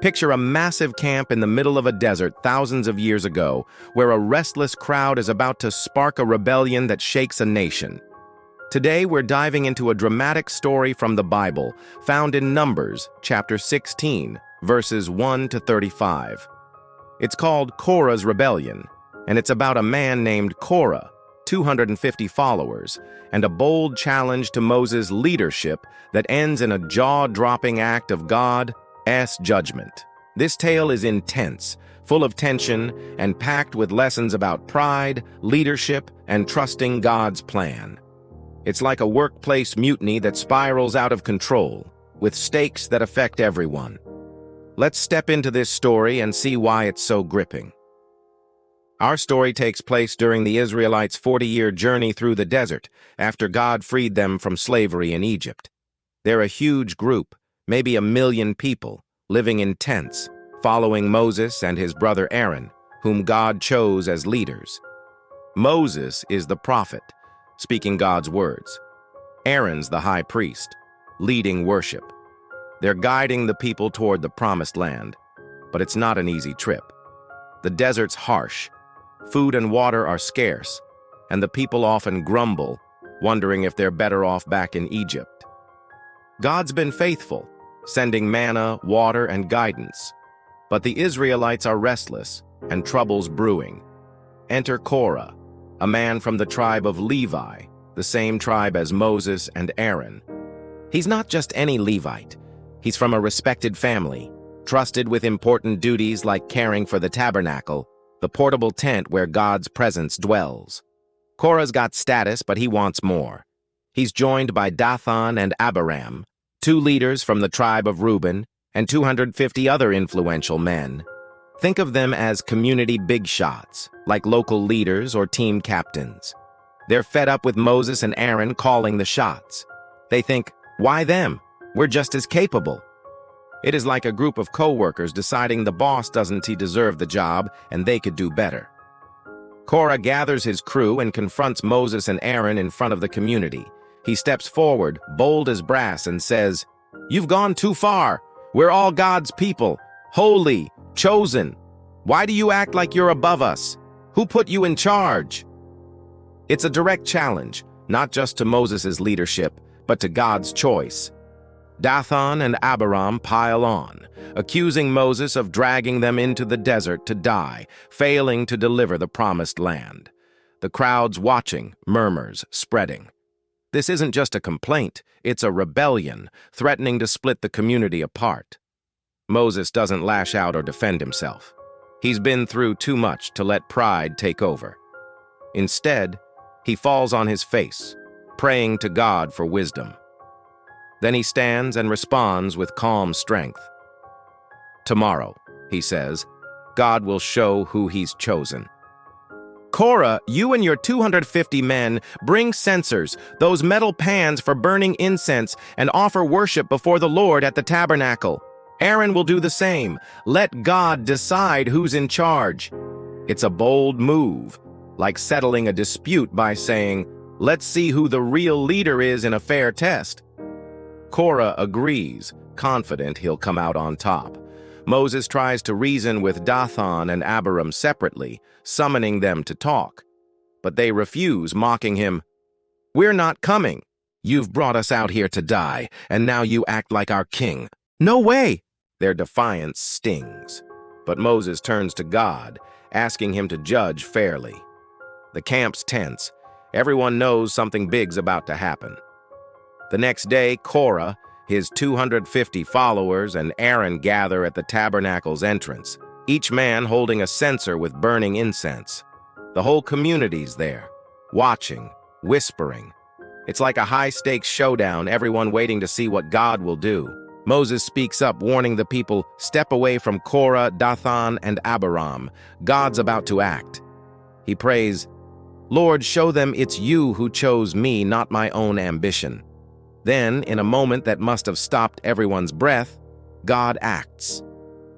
Picture a massive camp in the middle of a desert thousands of years ago, where a restless crowd is about to spark a rebellion that shakes a nation. Today, we're diving into a dramatic story from the Bible, found in Numbers, chapter 16, verses 1 to 35. It's called Korah's Rebellion, and it's about a man named Korah, 250 followers, and a bold challenge to Moses' leadership that ends in a jaw-dropping act of God's judgment. This tale is intense, full of tension, and packed with lessons about pride, leadership, and trusting God's plan. It's like a workplace mutiny that spirals out of control, with stakes that affect everyone. Let's step into this story and see why it's so gripping. Our story takes place during the Israelites' 40-year journey through the desert, after God freed them from slavery in Egypt. They're a huge group, maybe 1 million people, living in tents, following Moses and his brother Aaron, whom God chose as leaders. Moses is the prophet, speaking God's words. Aaron's the high priest, leading worship. They're guiding the people toward the promised land, but it's not an easy trip. The desert's harsh, food and water are scarce, and the people often grumble, wondering if they're better off back in Egypt. God's been faithful, sending manna, water, and guidance, but the Israelites are restless, and trouble's brewing. Enter Korah, a man from the tribe of Levi, the same tribe as Moses and Aaron. He's not just any Levite. He's from a respected family, trusted with important duties like caring for the tabernacle, the portable tent where God's presence dwells. Korah's got status, but he wants more. He's joined by Dathan and Abiram, 2 leaders from the tribe of Reuben, and 250 other influential men. Think of them as community big shots, like local leaders or team captains. They're fed up with Moses and Aaron calling the shots. They think, why them? We're just as capable. It is like a group of co-workers deciding the boss doesn't deserve the job and they could do better. Korah gathers his crew and confronts Moses and Aaron in front of the community. He steps forward, bold as brass, and says, "You've gone too far. We're all God's people, holy, chosen. Why do you act like you're above us? Who put you in charge?" It's a direct challenge, not just to Moses' leadership, but to God's choice. Dathan and Abiram pile on, accusing Moses of dragging them into the desert to die, failing to deliver the promised land. The crowd's watching, murmurs spreading. This isn't just a complaint, it's a rebellion, threatening to split the community apart. Moses doesn't lash out or defend himself. He's been through too much to let pride take over. Instead, he falls on his face, praying to God for wisdom. Then he stands and responds with calm strength. "Tomorrow," he says, "God will show who he's chosen." Korah, you and your 250 men bring censers, those metal pans for burning incense, and offer worship before the Lord at the tabernacle. Aaron will do the same. Let God decide who's in charge. It's a bold move, like settling a dispute by saying, "Let's see who the real leader is in a fair test." Korah agrees, confident he'll come out on top. Moses tries to reason with Dathan and Abiram separately, summoning them to talk. But they refuse, mocking him. "We're not coming. You've brought us out here to die, and now you act like our king. No way!" Their defiance stings. But Moses turns to God, asking him to judge fairly. The camp's tense. Everyone knows something big's about to happen. The next day, Korah, his 250 followers, and Aaron gather at the tabernacle's entrance, each man holding a censer with burning incense. The whole community's there, watching, whispering. It's like a high-stakes showdown, everyone waiting to see what God will do. Moses speaks up, warning the people, "Step away from Korah, Dathan, and Abiram. God's about to act." He prays, "Lord, show them it's you who chose me, not my own ambition." Then, in a moment that must have stopped everyone's breath, God acts.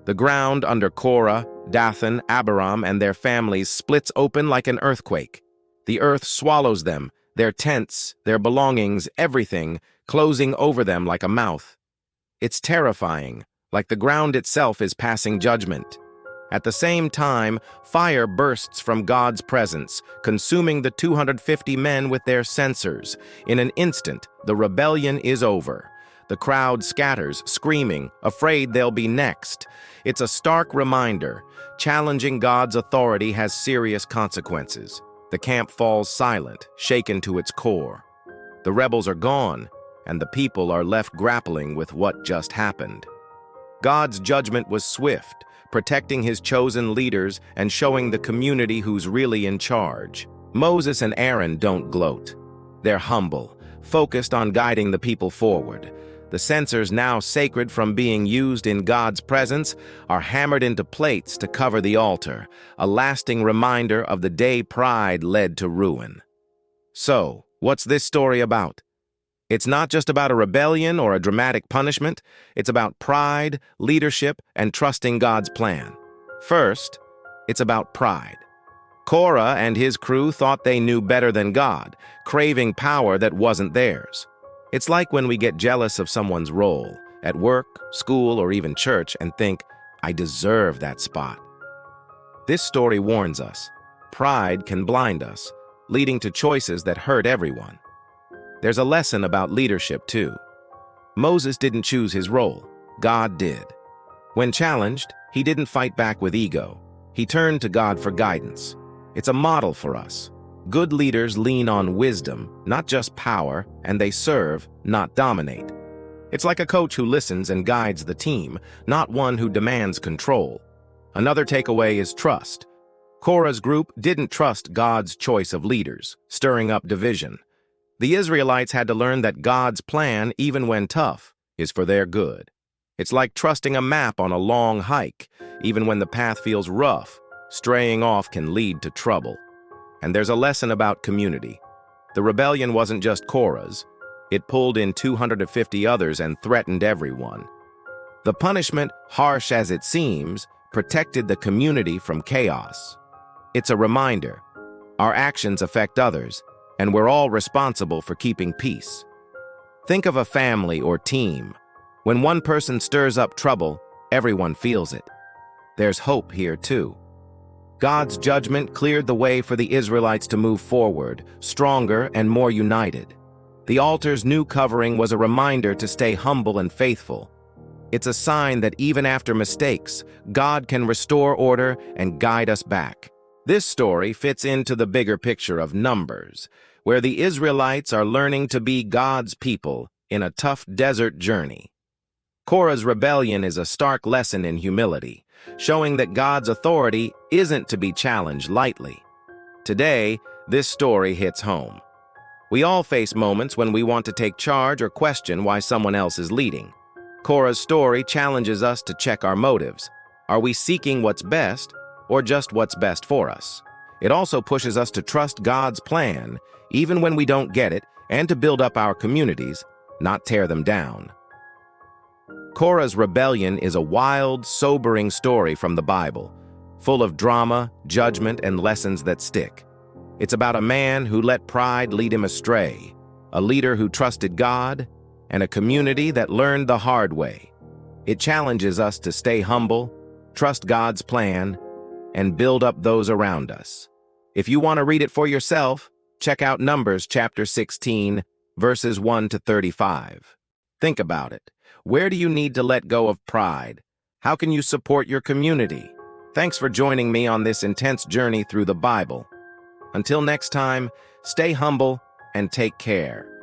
The ground under Korah, Dathan, Abiram, and their families splits open like an earthquake. The earth swallows them, their tents, their belongings, everything, closing over them like a mouth. It's terrifying, like the ground itself is passing judgment. At the same time, fire bursts from God's presence, consuming the 250 men with their censers. In an instant, the rebellion is over. The crowd scatters, screaming, afraid they'll be next. It's a stark reminder. Challenging God's authority has serious consequences. The camp falls silent, shaken to its core. The rebels are gone, and the people are left grappling with what just happened. God's judgment was swift, protecting his chosen leaders and showing the community who's really in charge. Moses and Aaron don't gloat. They're humble, focused on guiding the people forward. The censers, now sacred from being used in God's presence, are hammered into plates to cover the altar, a lasting reminder of the day pride led to ruin. So, what's this story about? It's not just about a rebellion or a dramatic punishment. It's about pride, leadership, and trusting God's plan. First, it's about pride. Korah and his crew thought they knew better than God, craving power that wasn't theirs. It's like when we get jealous of someone's role, at work, school, or even church, and think, I deserve that spot. This story warns us. Pride can blind us, leading to choices that hurt everyone. There's a lesson about leadership, too. Moses didn't choose his role. God did. When challenged, he didn't fight back with ego. He turned to God for guidance. It's a model for us. Good leaders lean on wisdom, not just power, and they serve, not dominate. It's like a coach who listens and guides the team, not one who demands control. Another takeaway is trust. Korah's group didn't trust God's choice of leaders, stirring up division. The Israelites had to learn that God's plan, even when tough, is for their good. It's like trusting a map on a long hike. Even when the path feels rough, straying off can lead to trouble. And there's a lesson about community. The rebellion wasn't just Korah's. It pulled in 250 others and threatened everyone. The punishment, harsh as it seems, protected the community from chaos. It's a reminder. Our actions affect others, and we're all responsible for keeping peace. Think of a family or team. When one person stirs up trouble, everyone feels it. There's hope here, too. God's judgment cleared the way for the Israelites to move forward, stronger and more united. The altar's new covering was a reminder to stay humble and faithful. It's a sign that even after mistakes, God can restore order and guide us back. This story fits into the bigger picture of Numbers, where the Israelites are learning to be God's people in a tough desert journey. Korah's rebellion is a stark lesson in humility, showing that God's authority isn't to be challenged lightly. Today, this story hits home. We all face moments when we want to take charge or question why someone else is leading. Korah's story challenges us to check our motives. Are we seeking what's best, or just what's best for us? It also pushes us to trust God's plan, even when we don't get it, and to build up our communities, not tear them down. Korah's rebellion is a wild, sobering story from the Bible, full of drama, judgment, and lessons that stick. It's about a man who let pride lead him astray, a leader who trusted God, and a community that learned the hard way. It challenges us to stay humble, trust God's plan, and build up those around us. If you want to read it for yourself, check out Numbers chapter 16, verses 1 to 35. Think about it. Where do you need to let go of pride? How can you support your community? Thanks for joining me on this intense journey through the Bible. Until next time, stay humble and take care.